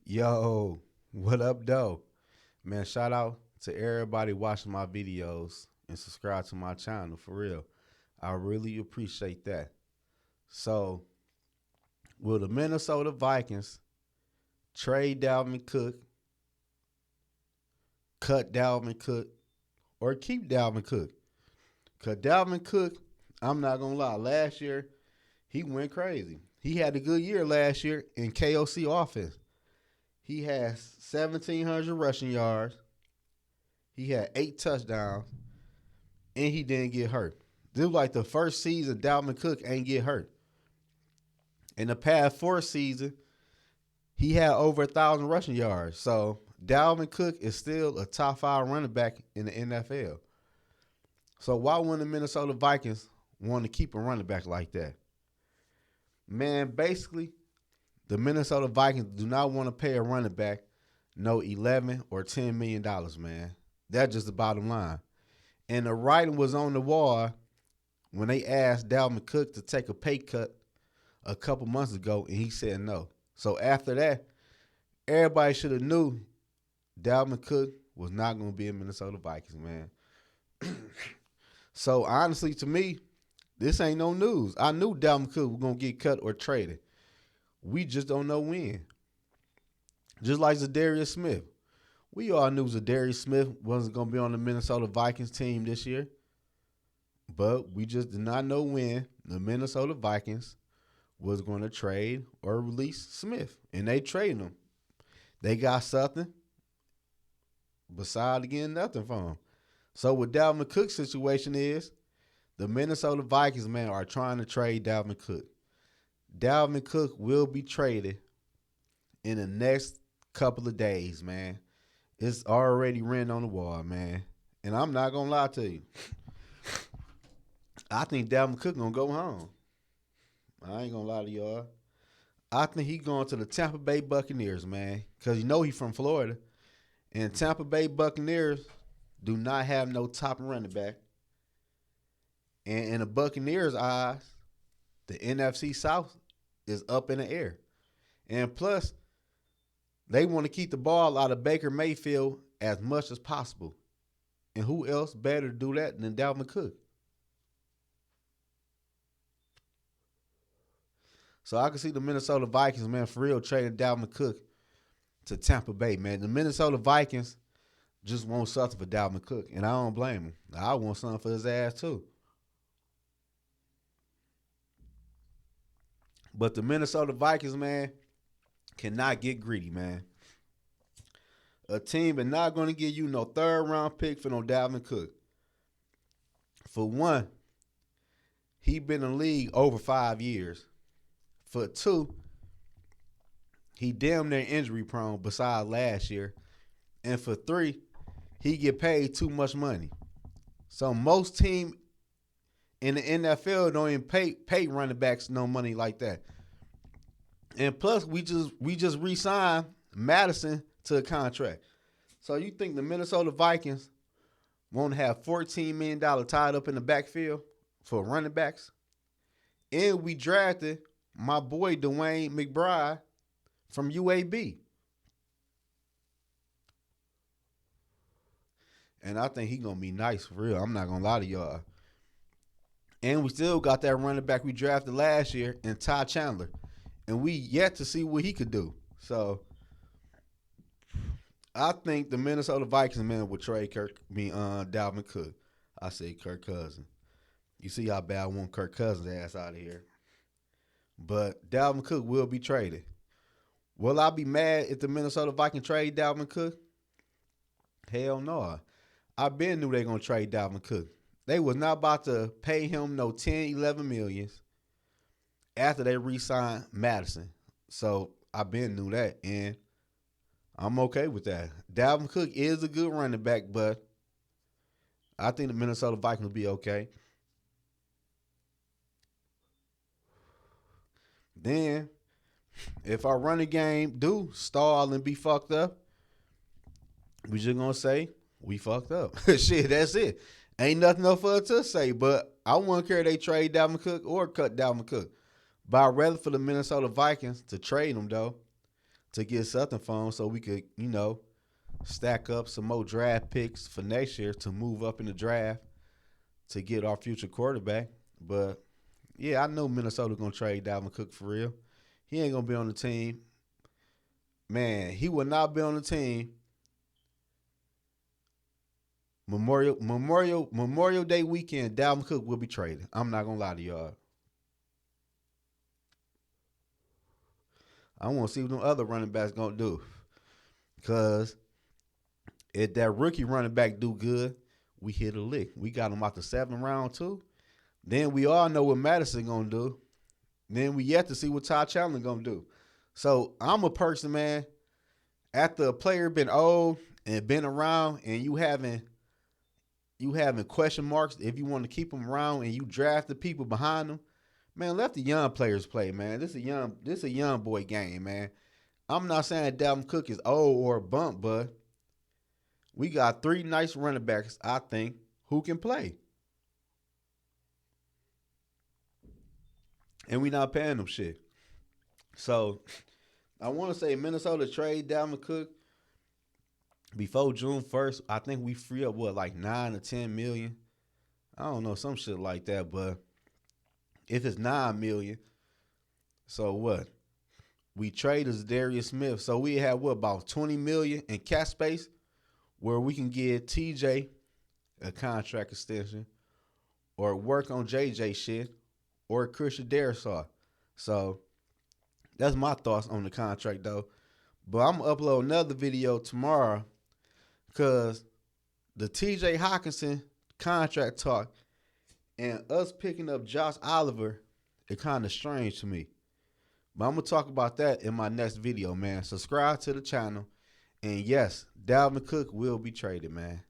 Yo, what up, though? Man, shout out to everybody watching my videos and subscribe to my channel for real. I really appreciate that. So, will the Minnesota Vikings trade Dalvin Cook, cut Dalvin Cook, or keep Dalvin Cook? Because Dalvin Cook, I'm not going to lie, last year he went crazy. He had a good year last year in KOC offense. He has 1,700 rushing yards. He had 8 touchdowns, and he didn't get hurt. This was like the first season Dalvin Cook ain't get hurt. In the past 4 seasons, he had over 1,000 rushing yards. So Dalvin Cook is still a top 5 running back in the NFL. So why wouldn't the Minnesota Vikings want to keep a running back like that? Man, basically, the Minnesota Vikings do not want to pay a running back no 11 or $10 million, man. That's just the bottom line. And the writing was on the wall when they asked Dalvin Cook to take a pay cut a couple months ago, and he said no. So after that, everybody should have knew Dalvin Cook was not going to be in Minnesota Vikings, man. So honestly, to me, this ain't no news. I knew Dalvin Cook was going to get cut or traded. We just don't know when. Just like Zadarius Smith. We all knew Zadarius Smith wasn't going to be on the Minnesota Vikings team this year. But we just did not know when the Minnesota Vikings was going to trade or release Smith. And they traded him. They got something besides getting nothing from him. So what Dalvin Cook's situation is, the Minnesota Vikings, man, are trying to trade Dalvin Cook. Dalvin Cook will be traded in the next couple of days, man. It's already written on the wall, man. And I'm not going to lie to you. I think Dalvin Cook going to go home. I ain't going to lie to y'all. I think he going to the Tampa Bay Buccaneers, man. Because you know he from Florida. And Tampa Bay Buccaneers do not have no top running back. And in the Buccaneers' eyes, the NFC South is up in the air. And plus, they want to keep the ball out of Baker Mayfield as much as possible. And who else better to do that than Dalvin Cook? So I can see the Minnesota Vikings, man, for real, trading Dalvin Cook to Tampa Bay, man. The Minnesota Vikings just want something for Dalvin Cook, and I don't blame him. I want something for his ass, too. But the Minnesota Vikings, man, cannot get greedy, man. A team is not going to give you no third-round pick for no Dalvin Cook. For one, he been in the league over 5 years. For two, he damn near injury prone besides last year. And for three, he get paid too much money. So most teams in the NFL don't even pay running backs no money like that. And plus, we just re-signed Madison to a contract. So you think the Minnesota Vikings won't have $14 million tied up in the backfield for running backs? And we drafted my boy Dwayne McBride from UAB. And I think he's going to be nice for real. I'm not going to lie to y'all. And we still got that running back we drafted last year in Ty Chandler. And we yet to see what he could do. So I think the Minnesota Vikings, man, will trade Dalvin Cook. I say Kirk Cousins. You see how bad I want Kirk Cousins' ass out of here. But Dalvin Cook will be traded. Will I be mad if the Minnesota Vikings trade Dalvin Cook? Hell no. I been knew they going to trade Dalvin Cook. They was not about to pay him no 10, 11 millions after they re-signed Madison. So I been knew that, and I'm okay with that. Dalvin Cook is a good running back, but I think the Minnesota Vikings will be okay. Then, if our running game do stall and be fucked up, we just gonna say we fucked up. Shit, that's it. Ain't nothing else for us to say. But I wouldn't care if they trade Dalvin Cook or cut Dalvin Cook. But I'd rather for the Minnesota Vikings to trade him, though, to get something for him so we could, stack up some more draft picks for next year to move up in the draft to get our future quarterback. But yeah, I know Minnesota gonna trade Dalvin Cook for real. He ain't gonna be on the team. Man, he will not be on the team. Memorial Day weekend, Dalvin Cook will be traded. I'm not gonna lie to y'all. I want to see what them other running backs gonna do. Cause if that rookie running back do good, we hit a lick. We got him out the 7th round too. Then we all know what Madison gonna do. Then we yet to see what Todd Chandler gonna do. So I'm a person, man. After a player been old and been around, and you having question marks if you want to keep them around, and you draft the people behind them, man, let the young players play, man. This a young boy game, man. I'm not saying Dalvin Cook is old or a bump, but we got 3 nice running backs, I think, who can play. And we not paying them shit. So I want to say Minnesota trade Dalvin Cook before June 1st. I think we free up like 9 or 10 million. I don't know, some shit like that. But if it's 9 million, so what? We trade as Darius Smith. So we have about 20 million in cap space where we can give TJ a contract extension or work on JJ shit or Christian Darrisaw. So that's my thoughts on the contract though. But I'm going to upload another video tomorrow because the TJ Hawkinson contract talk and us picking up Josh Oliver, it kind of strange to me. But I'm going to talk about that in my next video, man. Subscribe to the channel. And yes, Dalvin Cook will be traded, man.